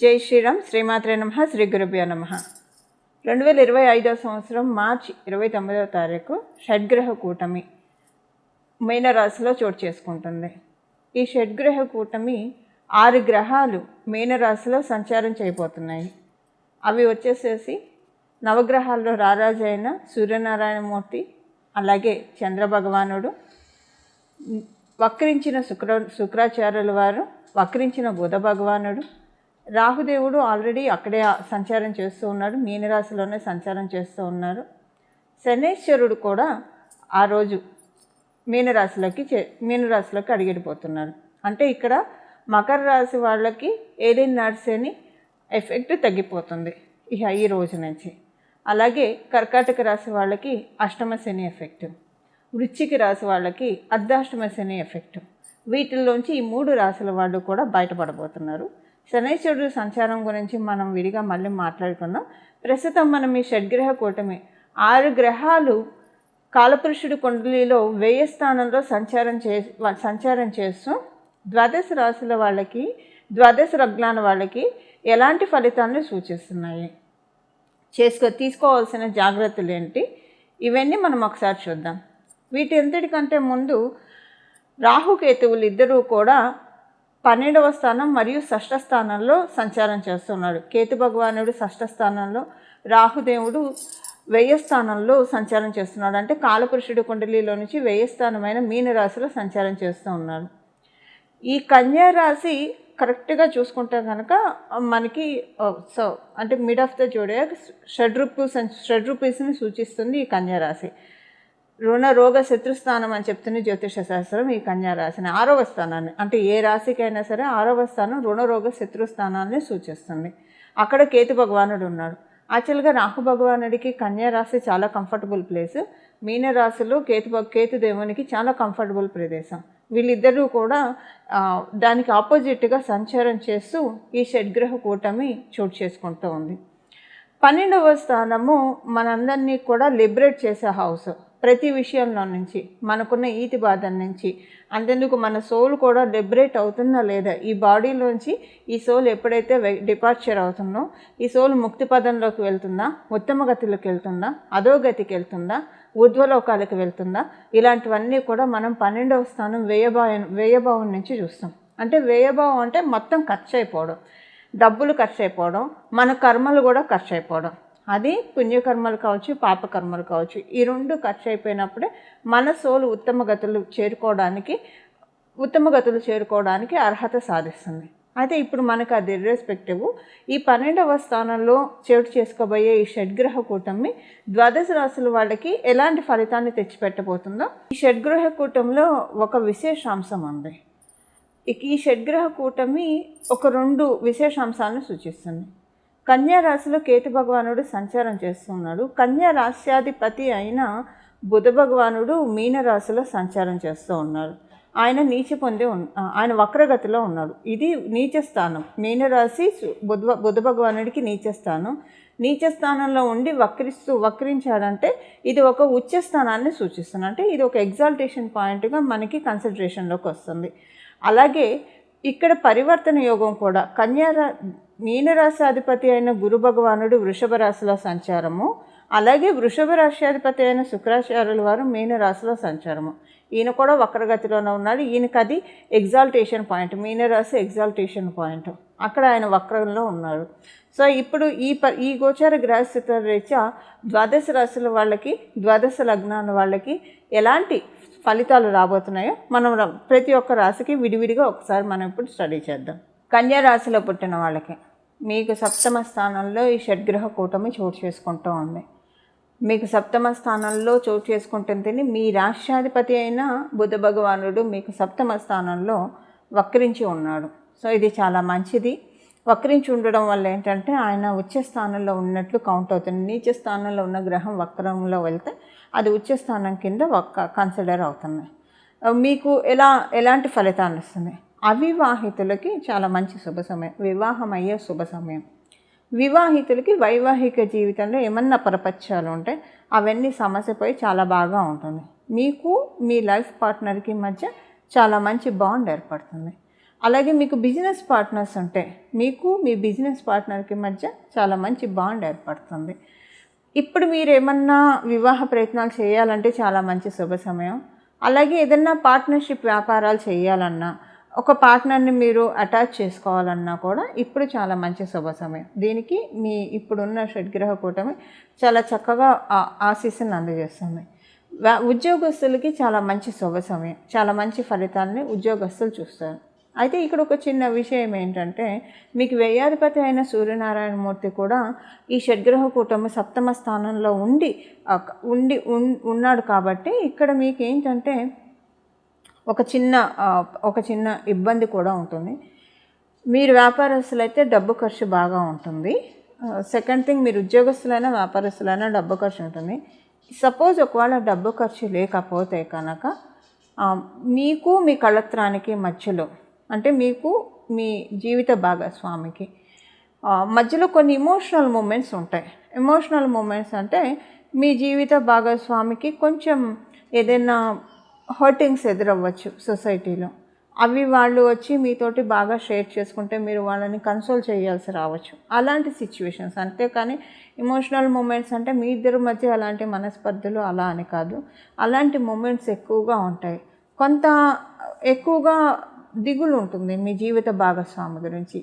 జై శ్రీరామ్. శ్రీమాత్రే నమః. శ్రీ గురుభ్యో నమః. 2025 సంవత్సరం మార్చి 29వ తారీఖు షడ్గ్రహ కూటమి మీనరాశిలో చోటు చేసుకుంటుంది. ఈ షడ్గ్రహ కూటమి 6 గ్రహాలు మీనరాశిలో సంచారం చేయబోతున్నాయి. అవి వచ్చేసేసి నవగ్రహాల్లో రారాజు అయిన సూర్యనారాయణమూర్తి, అలాగే చంద్రభగవానుడు, వక్రించిన శుక్రాచార్యుల వారు, వక్రించిన బుధ భగవానుడు, రాహుదేవుడు ఆల్రెడీ అక్కడే సంచారం చేస్తూ ఉన్నాడు, మీనరాశిలోనే సంచారం చేస్తూ ఉన్నారు. శనేశ్వరుడు కూడా ఆ రోజు మీనరాశిలోకి అడిగిపోతున్నారు. అంటే ఇక్కడ మకర రాశి వాళ్ళకి ఏలినాటి నడిసేని ఎఫెక్ట్ తగ్గిపోతుంది ఈ రోజు నుంచి. అలాగే కర్కాటక రాశి వాళ్ళకి అష్టమ శని ఎఫెక్ట్, వృశ్చిక రాశి వాళ్ళకి అర్ధాష్టమ శని ఎఫెక్ట్. వీటిల్లోంచి ఈ 3 రాశుల వాళ్ళు కూడా బయటపడబోతున్నారు. శనైశ్వరుడు సంచారం గురించి మనం విడిగా మళ్ళీ మాట్లాడుకుందాం. ప్రస్తుతం మనం ఈ షడ్గ్రహ కూటమి 6 గ్రహాలు కాలపురుషుడి కుండలిలో 1000 స్థానంలో సంచారం చేస్తూ ద్వాదశ రాశుల వాళ్ళకి, ద్వాదశ లగ్నాల వాళ్ళకి ఎలాంటి ఫలితాలను సూచిస్తున్నాయి, తీసుకోవాల్సిన జాగ్రత్తలు ఏంటి, ఇవన్నీ మనం ఒకసారి చూద్దాం. వీటి ఎంతటికంటే ముందు రాహుకేతువులు ఇద్దరూ కూడా 12వ స్థానం మరియు షష్ఠ స్థానంలో సంచారం చేస్తున్నాడు. కేతు భగవానుడు షష్ఠ స్థానంలో, రాహుదేవుడు 1000 స్థానంలో సంచారం చేస్తున్నాడు. అంటే కాలపురుషుడి కుండలిలో నుంచి 1000 స్థానమైన మీనరాశిలో సంచారం చేస్తూ ఉన్నాడు. ఈ కన్యా రాశి కరెక్ట్గా చూసుకుంటే కనుక మనకి అంటే మిడ్ ఆఫ్ ద జోడియాక్ షడ్రూపీస్ని సూచిస్తుంది ఈ కన్యా రాశి. రుణ రోగ శత్రుస్థానం అని చెప్తుంది జ్యోతిష శాస్త్రం. ఈ కన్యా రాశిని 6వ స్థానాన్ని, అంటే ఏ రాశికైనా సరే 6వ స్థానం రుణరోగ శత్రుస్థానాన్ని సూచిస్తుంది. అక్కడ కేతు భగవానుడు ఉన్నాడు. యాక్చువల్గా రాహు భగవానుడికి కన్యా రాశి చాలా కంఫర్టబుల్ ప్లేస్, మీనరాశిలో కేతు దేవునికి చాలా కంఫర్టబుల్ ప్రదేశం. వీళ్ళిద్దరూ కూడా దానికి ఆపోజిట్గా సంచారం చేస్తూ ఈ షడ్గ్రహ కూటమి చోటు చేసుకుంటూ ఉంది. 12వ స్థానము మనందరినీ కూడా లిబరేట్ చేసే హౌస్. ప్రతి విషయంలో నుంచి, మనకున్న ఈతి బాధల నుంచి, అంతెందుకు మన సోల్ కూడా లిబరేట్ అవుతుందా లేదా, ఈ బాడీలోంచి ఈ సోల్ ఎప్పుడైతే డిపార్చర్ అవుతుందో ఈ సోల్ ముక్తి పదంలోకి వెళ్తుందా, ఉత్తమ గతిలోకి వెళ్తుందా, అధోగతికి వెళ్తుందా, ఊర్ధ్వలోకాలకు వెళ్తుందా, ఇలాంటివన్నీ కూడా మనం 12వ స్థానం వ్యయభావం నుంచి చూస్తాం. అంటే వ్యయభావం అంటే మొత్తం ఖర్చు అయిపోవడం, డబ్బులు ఖర్చు అయిపోవడం, మన కర్మలు కూడా ఖర్చు అయిపోవడం. అది పుణ్యకర్మలు కావచ్చు, పాపకర్మలు కావచ్చు. ఈ 2 ఖర్చు అయిపోయినప్పుడే మన సోలు ఉత్తమ గతులు చేరుకోవడానికి అర్హత సాధిస్తుంది. అయితే ఇప్పుడు మనకు అది ఇర్రెస్పెక్టివ్ ఈ 12వ స్థానంలో చోటు చేసుకోబోయే ఈ షడ్గ్రహ కూటమి ద్వాదశ రాశుల వాళ్ళకి ఎలాంటి ఫలితాన్ని తెచ్చిపెట్టబోతుందో. ఈ షడ్గ్రహ కూటమిలో ఒక విశేషాంశం ఉంది. ఈ షడ్గ్రహ కూటమి ఒక 2 విశేషాంశాలను సూచిస్తుంది. కన్యా రాశిలో కేతు భగవానుడు సంచారం చేస్తున్నాడు. కన్యా రాశ్యాధిపతి అయిన బుధ భగవానుడు మీనరాశిలో సంచారం చేస్తూ ఉన్నాడు. ఆయన వక్రగతిలో ఉన్నాడు. ఇది నీచ స్థానం. మీనరాశి బుధ భగవానుడికి నీచ స్థానం. నీచ స్థానంలో ఉండి వక్రించాడంటే ఇది ఒక ఉచ్చ స్థానాన్ని సూచిస్తుంది. అంటే ఇది ఒక ఎగ్జాల్టేషన్ పాయింట్గా మనకి కన్సిడరేషన్లోకి వస్తుంది. అలాగే ఇక్కడ పరివర్తన యోగం కూడా మీనరాశి అధిపతి అయిన గురు భగవానుడు వృషభ రాశిలో సంచారము, అలాగే వృషభ రాశ్యాధిపతి అయిన శుక్రాచార్యుల వారు మీనరాశిలో సంచారము. ఈయన కూడా వక్రగతిలోనే ఉన్నాడు. ఈయనకి అది ఎగ్జాల్టేషన్ పాయింట్, మీనరాశి ఎగ్జాల్టేషన్ పాయింట్. అక్కడ ఆయన వక్రంలో ఉన్నాడు. సో ఇప్పుడు ఈ గోచార గ్రహస్థితుల రీత్యా ద్వాదశ రాశుల వాళ్ళకి, ద్వాదశ లగ్నాల వాళ్ళకి ఎలాంటి ఫలితాలు రాబోతున్నాయో మనం ప్రతి ఒక్క రాశికి విడివిడిగా ఒకసారి మనం ఇప్పుడు స్టడీ చేద్దాం. కన్యా రాశిలో పుట్టిన వాళ్ళకి మీకు 7వ స్థానంలో ఈ షడ్గ్రహ కూటమి చోటు చేసుకుంటూ ఉంది. మీకు 7వ స్థానంలో చోటు చేసుకుంటుంది. మీ రాష్ట్రాధిపతి అయిన బుధ భగవానుడు మీకు 7వ స్థానంలో వక్రించి ఉన్నాడు. సో ఇది చాలా మంచిది. వక్రించి ఉండడం వల్ల ఏంటంటే ఆయన ఉచ్చ స్థానంలో ఉన్నట్లు కౌంట్ అవుతుంది. నీచ స్థానంలో ఉన్న గ్రహం వక్రంలో వెళ్తే అది ఉచ్చ స్థానం కింద కన్సిడర్ అవుతుంది. మీకు ఎలాంటి ఫలితాన్ని ఇస్తుంది? అవివాహితులకి చాలా మంచి శుభ సమయం, వివాహం అయ్యే శుభ సమయం. వివాహితులకి వైవాహిక జీవితంలో ఏమన్నా పరపత్యాలు ఉంటే అవన్నీ సమస్యపోయి చాలా బాగా ఉంటుంది. మీకు మీ లైఫ్ పార్ట్నర్కి మధ్య చాలా మంచి బాండ్ ఏర్పడుతుంది. అలాగే మీకు బిజినెస్ పార్ట్నర్స్ ఉంటే మీకు మీ బిజినెస్ పార్ట్నర్కి మధ్య చాలా మంచి బాండ్ ఏర్పడుతుంది. ఇప్పుడు మీరు ఏమన్నా వివాహ ప్రయత్నాలు చేయాలంటే చాలా మంచి శుభ సమయం. అలాగే ఏదన్నా పార్ట్నర్షిప్ వ్యాపారాలు చేయాలన్నా, ఒక పార్ట్నర్ని మీరు అటాచ్ చేసుకోవాలన్నా కూడా ఇప్పుడు చాలా మంచి శుభ సమయం. దీనికి మీ ఇప్పుడున్న షడ్గ్రహ కూటమి చాలా చక్కగా ఆశీస్సులను అందజేస్తుంది. ఉద్యోగస్తులకి చాలా మంచి శుభ సమయం, చాలా మంచి ఫలితాలని ఉద్యోగస్తులు చూస్తారు. అయితే ఇక్కడ ఒక చిన్న విషయం ఏంటంటే, మీకు వ్యయాధిపతి అయిన సూర్యనారాయణమూర్తి కూడా ఈ షడ్గ్రహ కూటమి సప్తమ స్థానంలో ఉన్నాడు కాబట్టి ఇక్కడ మీకు ఏంటంటే ఒక చిన్న ఇబ్బంది కూడా ఉంటుంది. మీరు వ్యాపారస్తులైతే డబ్బు ఖర్చు బాగా ఉంటుంది. సెకండ్ థింగ్, మీరు ఉద్యోగస్తులైనా వ్యాపారస్తులైనా డబ్బు ఖర్చు ఉంటుంది. సపోజ్ ఒకవేళ డబ్బు ఖర్చు లేకపోతే కనుక మీకు మీ కళత్రానికి మధ్యలో, అంటే మీకు మీ జీవిత భాగస్వామికి మధ్యలో కొన్ని ఎమోషనల్ మూమెంట్స్ ఉంటాయి. ఎమోషనల్ మూమెంట్స్ అంటే మీ జీవిత భాగస్వామికి కొంచెం ఏదైనా హర్టింగ్స్ ఎదురవ్వచ్చు సొసైటీలో. అవి వాళ్ళు వచ్చి మీతోటి బాగా షేర్ చేసుకుంటే మీరు వాళ్ళని కన్సోల్ చేయాల్సి రావచ్చు. అలాంటి సిచ్యువేషన్స్. అంతేకాని ఎమోషనల్ మూమెంట్స్ అంటే మీ ఇద్దరి మధ్య అలాంటి మనస్పర్ధలు అలా అని కాదు. అలాంటి మూమెంట్స్ ఎక్కువగా ఉంటాయి. కొంత ఎక్కువగా దిగులు ఉంటుంది మీ జీవిత భాగస్వామి గురించి.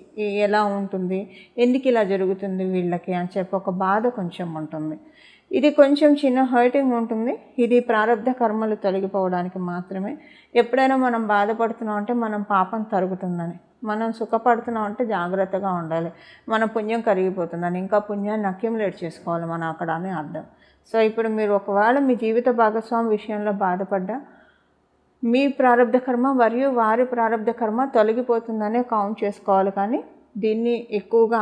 ఎలా ఉంటుంది, ఎందుకు ఇలా జరుగుతుంది వీళ్ళకి అని చెప్పి ఒక బాధ కొంచెం ఉంటుంది. ఇది కొంచెం చిన్న హర్టింగ్ ఉంటుంది. ఇది ప్రారంధ కర్మలు తొలగిపోవడానికి మాత్రమే. ఎప్పుడైనా మనం బాధపడుతున్నాం అంటే మనం పాపం తరుగుతుందని, మనం సుఖపడుతున్నాం అంటే జాగ్రత్తగా ఉండాలి, మన పుణ్యం కరిగిపోతుందని, ఇంకా పుణ్యాన్ని అక్యుములేట్ చేసుకోవాలి మనం అక్కడ అని అర్థం. సో ఇప్పుడు మీరు ఒకవేళ మీ జీవిత భాగస్వామి విషయంలో బాధపడ్డా, మీ ప్రారంధ కర్మ మరియు వారి ప్రారంధ కర్మ తొలగిపోతుందనే కౌంట్ చేసుకోవాలి. కానీ దీన్ని ఎక్కువగా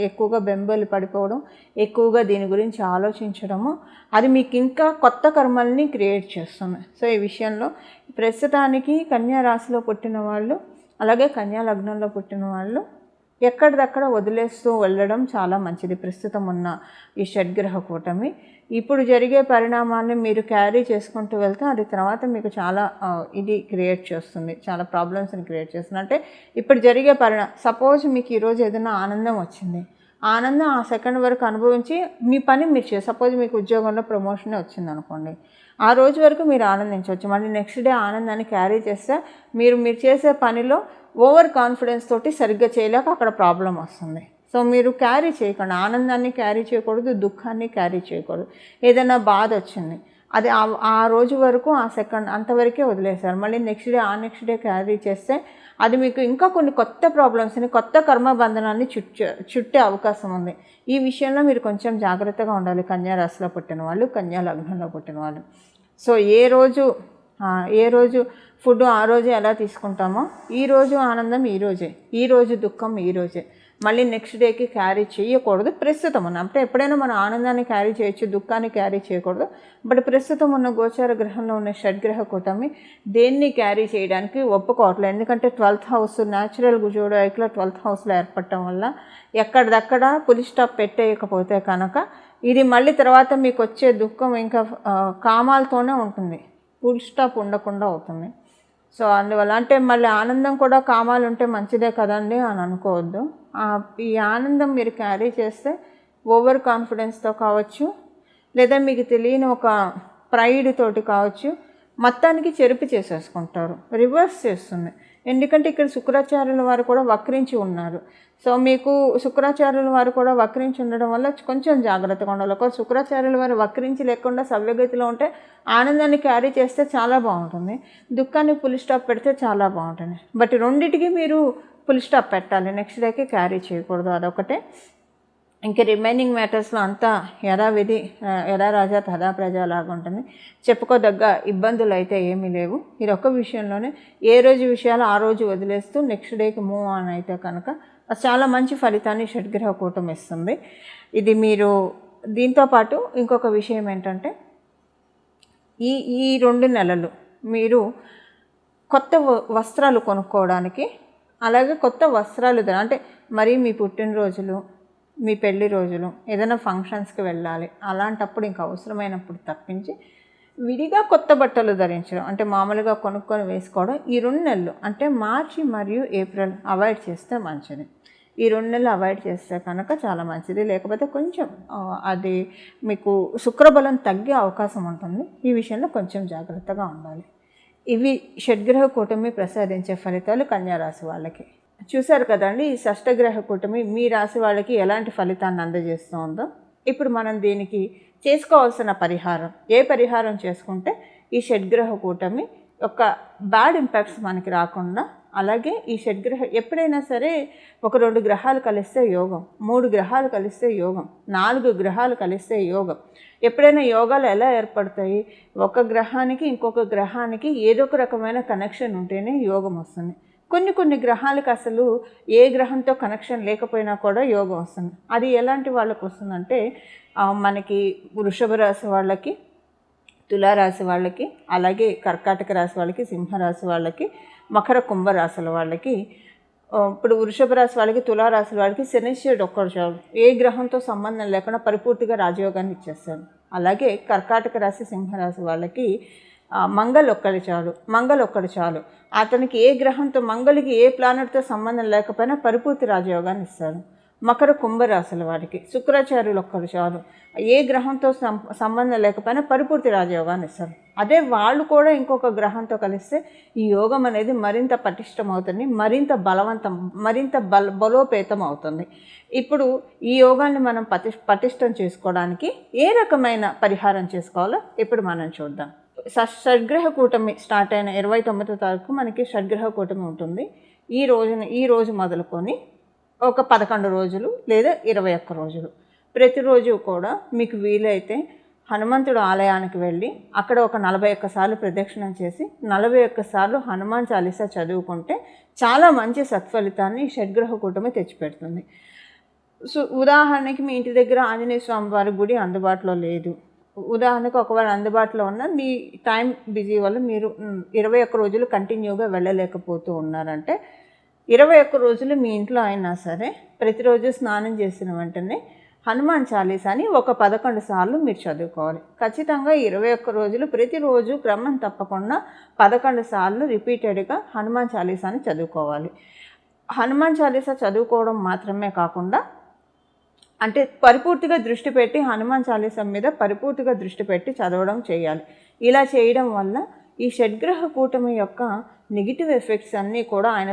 ఎక్కువగా బెంబేలు పడిపోవడం, ఎక్కువగా దీని గురించి ఆలోచించడము, అది మీకు ఇంకా కొత్త కర్మల్ని క్రియేట్ చేస్తుంది. సో ఈ విషయంలో ప్రస్తుతానికి కన్యా రాశిలో పుట్టిన వాళ్ళు, అలాగే కన్యా లగ్నంలో పుట్టిన వాళ్ళు ఎక్కడిదక్కడ వదిలేస్తూ వెళ్ళడం చాలా మంచిది. ప్రస్తుతం ఉన్న ఈ షడ్గ్రహ కూటమి ఇప్పుడు జరిగే పరిణామాన్ని మీరు క్యారీ చేసుకుంటూ వెళ్తే అది తర్వాత మీకు చాలా ఇది క్రియేట్ చేస్తుంది, చాలా ప్రాబ్లమ్స్ని క్రియేట్ చేస్తుంది. అంటే ఇప్పుడు జరిగే సపోజ్ మీకు ఈరోజు ఏదైనా ఆనందం వచ్చింది, ఆనందం ఆ సెకండ్ వరకు అనుభవించి మీ పని మీరు సపోజ్ మీకు ఉద్యోగంలో ప్రమోషనే వచ్చింది అనుకోండి, ఆ రోజు వరకు మీరు ఆనందించవచ్చు. మళ్ళీ నెక్స్ట్ డే ఆనందాన్ని క్యారీ చేస్తే మీరు చేసే పనిలో ఓవర్ కాన్ఫిడెన్స్ తోటి సరిగ్గా చేయలేక అక్కడ ప్రాబ్లం వస్తుంది. సో మీరు క్యారీ చేయకండి, ఆనందాన్ని క్యారీ చేయకూడదు, దుఃఖాన్ని క్యారీ చేయకూడదు. ఏదైనా బాధ వచ్చింది, అది ఆ రోజు వరకు ఆ సెకండ్ అంతవరకే వదిలేశారు. మళ్ళీ నెక్స్ట్ డే క్యారీ చేస్తే అది మీకు ఇంకా కొన్ని కొత్త ప్రాబ్లమ్స్ని, కొత్త కర్మబంధనాన్ని చుట్టే అవకాశం ఉంది. ఈ విషయంలో మీరు కొంచెం జాగ్రత్తగా ఉండాలి కన్యా రాశిలో పుట్టిన వాళ్ళు, కన్యా లగ్నంలో పుట్టిన వాళ్ళు. సో ఏ రోజు ఫుడ్ ఆ రోజు ఎలా తీసుకుంటామో, ఈరోజు ఆనందం ఈరోజు దుఃఖం ఈరోజే, మళ్ళీ నెక్స్ట్ డేకి క్యారీ చేయకూడదు. ప్రస్తుతం ఉన్న అంటే ఎప్పుడైనా మనం ఆనందాన్ని క్యారీ చేయొచ్చు, దుఃఖాన్ని క్యారీ చేయకూడదు. బట్ ప్రస్తుతం ఉన్న గోచార గ్రహంలో ఉన్న షడ్గ్రహ కూటమి దేన్ని క్యారీ చేయడానికి ఒప్పుకోవట్లేదు. ఎందుకంటే 12th హౌస్ న్యాచురల్ గుజోడు ఐక్లో 12th హౌస్లో ఏర్పడటం వల్ల ఎక్కడిదక్కడ పులి స్టాప్ పెట్టేయకపోతే కనుక ఇది మళ్ళీ తర్వాత మీకు వచ్చే దుఃఖం ఇంకా కామాలతోనే ఉంటుంది, ఫుల్ స్టాప్ ఉండకుండా అవుతుంది. సో అందువల్ల అంటే మళ్ళీ ఆనందం కూడా కామాలు ఉంటే మంచిదే కదండి అని అనుకోవద్దు. ఈ ఆనందం మీరు క్యారీ చేస్తే ఓవర్ కాన్ఫిడెన్స్తో కావచ్చు, లేదా మీకు తెలియని ఒక ప్రైడ్ తోటి కావచ్చు, మొత్తానికి చెరుపు చేసేసుకుంటారు, రివర్స్ చేస్తుంది. ఎందుకంటే ఇక్కడ శుక్రాచార్యుల వారు కూడా వక్రించి ఉన్నారు. సో మీకు శుక్రాచార్యుల వారు కూడా వక్రించి ఉండడం వల్ల కొంచెం జాగ్రత్తగా ఉండాలి. ఒక శుక్రాచార్యుల వారు వక్రించి లేకుండా సవ్యగతిలో ఉంటే ఆనందాన్ని క్యారీ చేస్తే చాలా బాగుంటుంది, దుఃఖాన్ని ఫుల్ స్టాప్ పెడితే చాలా బాగుంటుంది. బట్ రెండింటికి మీరు ఫుల్ స్టాప్ పెట్టాలి, నెక్స్ట్ డేకి క్యారీ చేయకూడదు. అదొకటే. ఇంకా రిమైనింగ్ మ్యాటర్స్లో అంతా యథావిధి, యథా రాజా తథా ప్రజ లాగా ఉంటుంది. చెప్పుకోదగ్గ ఇబ్బందులు అయితే ఏమీ లేవు. ఇది ఒక్క విషయంలోనే ఏ రోజు విషయాలు ఆ రోజు వదిలేస్తూ నెక్స్ట్ డేకి మూవ్ ఆన్ అయితే కనుక చాలా మంచి ఫలితాన్ని షడ్గ్రహ కూటమి ఇస్తుంది. ఇది మీరు దీంతోపాటు ఇంకొక విషయం ఏంటంటే ఈ 2 నెలలు మీరు కొత్త వస్త్రాలు కొనుక్కోవడానికి, అలాగే కొత్త వస్త్రాలు అంటే మరి మీ పుట్టినరోజులు, మీ పెళ్లి రోజులు, ఏదైనా ఫంక్షన్స్కి వెళ్ళాలి అలాంటప్పుడు ఇంకా అవసరమైనప్పుడు తప్పించి విడిగా కొత్త బట్టలు ధరించడం అంటే మామూలుగా కొనుక్కొని వేసుకోవడం ఈ 2 నెలలు అంటే మార్చి మరియు ఏప్రిల్ అవాయిడ్ చేస్తే మంచిది. ఈ 2 నెలలు అవాయిడ్ చేస్తే కనుక చాలా మంచిది. లేకపోతే కొంచెం అది మీకు శుక్రబలం తగ్గే అవకాశం ఉంటుంది. ఈ విషయంలో కొంచెం జాగ్రత్తగా ఉండాలి. ఇవి షడ్గ్రహ కూటమి ప్రసాదించే ఫలితాలు కన్యా రాశి వాళ్ళకి. చూశారు కదండి ఈ షష్టగ్రహ కూటమి మీ రాశి వాళ్ళకి ఎలాంటి ఫలితాన్ని అందజేస్తుందో. ఇప్పుడు మనం దీనికి చేసుకోవాల్సిన పరిహారం, ఏ పరిహారం చేసుకుంటే ఈ షడ్గ్రహ కూటమి యొక్క బ్యాడ్ ఇంపాక్ట్స్ మనకి రాకుండా, అలాగే ఈ షడ్గ్రహ ఎప్పుడైనా సరే ఒక 2 గ్రహాలు కలిస్తే యోగం, 3 గ్రహాలు కలిస్తే యోగం, 4 గ్రహాలు కలిస్తే యోగం. ఎప్పుడైనా యోగాలు ఎలా ఏర్పడతాయి? ఒక గ్రహానికి ఇంకొక గ్రహానికి ఏదో ఒక రకమైన కనెక్షన్ ఉంటేనే యోగం వస్తుంది. కొన్ని గ్రహాలకు అసలు ఏ గ్రహంతో కనెక్షన్ లేకపోయినా కూడా యోగం వస్తుంది. అది ఎలాంటి వాళ్ళకు వస్తుందంటే మనకి వృషభ రాశి వాళ్ళకి, తులారాశి వాళ్ళకి, అలాగే కర్కాటక రాశి వాళ్ళకి, సింహరాశి వాళ్ళకి, మకర కుంభరాశుల వాళ్ళకి. ఇప్పుడు వృషభ రాశి వాళ్ళకి, తులారాశి వాళ్ళకి శనిశ్చరుడు ఒక్కడు చాలు, ఏ గ్రహంతో సంబంధం లేకుండా పరిపూర్తిగా రాజయోగాన్ని ఇచ్చేస్తాడు. అలాగే కర్కాటక రాశి, సింహరాశి వాళ్ళకి మంగళ ఒక్కడు చాలు, అతనికి ఏ గ్రహంతో, మంగళకి ఏ ప్లానెట్తో సంబంధం లేకపోయినా పరిపూర్తి రాజయోగాన్ని ఇస్తాడు. మకర కుంభరాశుల వారికి శుక్రాచార్యులు ఒక్కడు చాలు, ఏ గ్రహంతో సంబంధం లేకపోయినా పరిపూర్తి రాజయోగాన్ని ఇస్తారు. అదే వాళ్ళు కూడా ఇంకొక గ్రహంతో కలిస్తే ఈ యోగం అనేది మరింత పటిష్టమవుతుంది, మరింత బలోపేతం అవుతుంది. ఇప్పుడు ఈ యోగాన్ని మనం పటిష్టం చేసుకోవడానికి ఏ రకమైన పరిహారం చేసుకోవాలో ఇప్పుడు మనం చూద్దాం. షడ్గ్రహ కూటమి స్టార్ట్ అయిన 29వ తారీఖు మనకి షడ్గ్రహ కూటమి ఉంటుంది. ఈ రోజు మొదలుకొని ఒక 11 రోజులు లేదా 21 రోజులు ప్రతిరోజు కూడా మీకు వీలైతే హనుమంతుడు ఆలయానికి వెళ్ళి అక్కడ ఒక 41 సార్లు ప్రదక్షిణం చేసి 41 సార్లు హనుమాన్ చాలీసా చదువుకుంటే చాలా మంచి సత్ఫలితాన్ని ఈ షడ్గ్రహ కూటమి తెచ్చిపెడుతుంది. సో ఉదాహరణకి మీ ఇంటి దగ్గర ఆంజనేయ స్వామి వారి గుడి అందుబాటులో లేదు, ఉదాహరణకు ఒకవేళ అందుబాటులో ఉన్న మీ టైం బిజీ వల్ల మీరు 21 రోజులు కంటిన్యూగా వెళ్ళలేకపోతూ ఉన్నారంటే 21 రోజులు మీ ఇంట్లో అయినా సరే ప్రతిరోజు స్నానం చేసిన వెంటనే హనుమాన్ చాలీసాని ఒక 11 సార్లు మీరు చదువుకోవాలి. ఖచ్చితంగా 21 రోజులు ప్రతిరోజు క్రమం తప్పకుండా 11 సార్లు రిపీటెడ్గా హనుమాన్ చాలీసాని చదువుకోవాలి. హనుమాన్ చాలీసా చదువుకోవడం మాత్రమే కాకుండా అంటే పరిపూర్తిగా దృష్టి పెట్టి హనుమాన్ చాలీసా మీద పరిపూర్తిగా దృష్టి పెట్టి చదవడం చేయాలి. ఇలా చేయడం వల్ల ఈ షడ్గ్రహ కూటమి యొక్క నెగిటివ్ ఎఫెక్ట్స్ అన్నీ కూడా ఆయన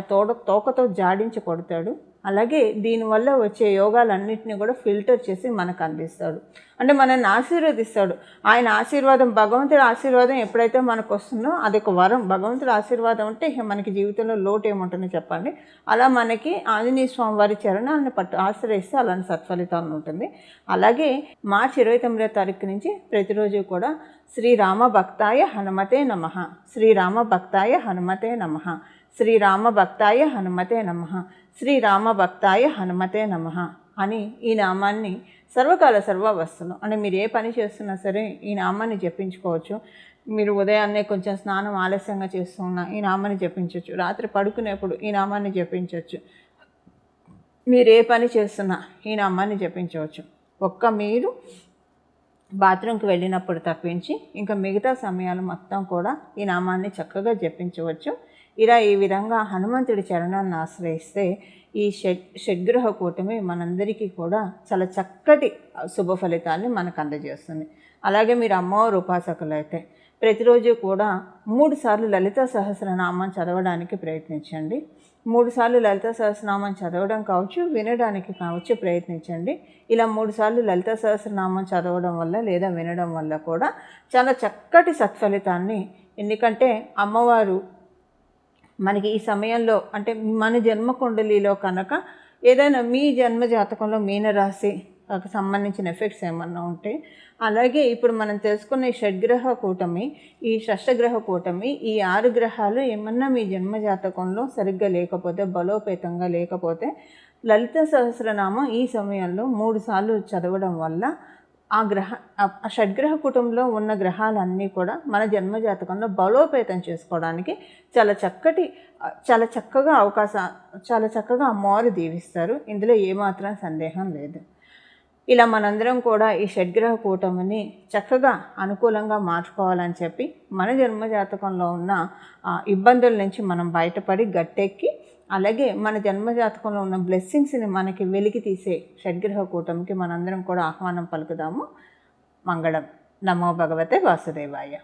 తోకతో జాడించి కొడతాడు. అలాగే దీనివల్ల వచ్చే యోగాలన్నింటినీ కూడా ఫిల్టర్ చేసి మనకు అందిస్తాడు, అంటే మనల్ని ఆశీర్వదిస్తాడు. ఆయన ఆశీర్వాదం, భగవంతుడి ఆశీర్వాదం ఎప్పుడైతే మనకు వస్తుందో అది ఒక వరం. భగవంతుడి ఆశీర్వాదం అంటే మనకి జీవితంలో లోటు ఏముంటుంది చెప్పండి. అలా మనకి ఆంజనేయ స్వామి వారి చరణాలను ఆశ్రయిస్తే అలాంటి సత్ఫలితాలు ఉంటుంది. అలాగే మార్చి 29వ తారీఖు నుంచి ప్రతిరోజు కూడా శ్రీరామ భక్తాయ హనుమతే నమః, శ్రీరామ భక్తాయ హనుమతే నమః, శ్రీరామ భక్తాయ హనుమతే నమః, శ్రీరామ భక్తాయ హనుమతే నమః అని ఈ నామాన్ని సర్వకాల సర్వావస్థలో అంటే మీరు ఏ పని చేస్తున్నా సరే ఈ నామాన్ని జపించుకోవచ్చు. మీరు ఉదయాన్నే కొంచెం స్నానం ఆలస్యంగా చేస్తున్నా ఈ నామాన్ని జపించవచ్చు, రాత్రి పడుకునేప్పుడు ఈ నామాన్ని జపించవచ్చు, మీరు ఏ పని చేస్తున్నా ఈ నామాన్ని జపించవచ్చు. మీరు బాత్రూమ్కి వెళ్ళినప్పుడు తప్పించి ఇంకా మిగతా సమయాలు మొత్తం కూడా ఈ నామాన్ని చక్కగా జపించవచ్చు. ఈ విధంగా హనుమంతుడి చరణాన్ని ఆశ్రయిస్తే ఈ షడ్గ్రహ కూటమి మనందరికీ కూడా చాలా చక్కటి శుభ ఫలితాన్ని మనకు అందజేస్తుంది. అలాగే మీరు అమ్మవారు ఉపాసకులు అయితే ప్రతిరోజు కూడా 3 సార్లు లలితా సహస్రనామం చదవడానికి ప్రయత్నించండి. 3 సార్లు లలితా సహస్రనామం చదవడం కావచ్చు, వినడానికి కావచ్చు ప్రయత్నించండి. ఇలా 3 సార్లు లలితా సహస్రనామం చదవడం వల్ల లేదా వినడం వల్ల కూడా చాలా చక్కటి సత్ఫలితాన్ని, ఎందుకంటే అమ్మవారు మనకి ఈ సమయంలో అంటే మన జన్మ కుండలిలో కనుక ఏదైనా మీ జన్మ జాతకంలో మీనరాశి సంబంధించిన ఎఫెక్ట్స్ ఏమన్నా ఉంటే, అలాగే ఇప్పుడు మనం తెలుసుకున్న ఈ షడ్గ్రహ కూటమి, ఈ షష్టగ్రహ కూటమి, ఈ 6 గ్రహాలు ఏమన్నా మీ జన్మ జాతకంలో సరిగ్గా లేకపోతే, బలోపేతంగా లేకపోతే లలిత సహస్రనామం ఈ సమయంలో 3 సార్లు చదవడం వల్ల ఆ షడ్గ్రహ కుటుంబంలో ఉన్న గ్రహాలన్నీ కూడా మన జన్మజాతకంలో బలోపేతం చేసుకోవడానికి చాలా చక్కగా అమ్మవారు దీవిస్తారు. ఇందులో ఏమాత్రం సందేహం లేదు. ఇలా మనందరం కూడా ఈ షడ్గ్రహ కూటమిని చక్కగా అనుకూలంగా మార్చుకోవాలని చెప్పి మన జన్మజాతకంలో ఉన్న ఇబ్బందుల నుంచి మనం బయటపడి గట్టెక్కి, అలాగే మన జన్మజాతకంలో ఉన్న బ్లెస్సింగ్స్ని మనకి వెలికి తీసే షడ్గ్రహ కూటమికి మనందరం కూడా ఆహ్వానం పలుకుదాము. మంగళం. నమో భగవతే వాసుదేవాయ.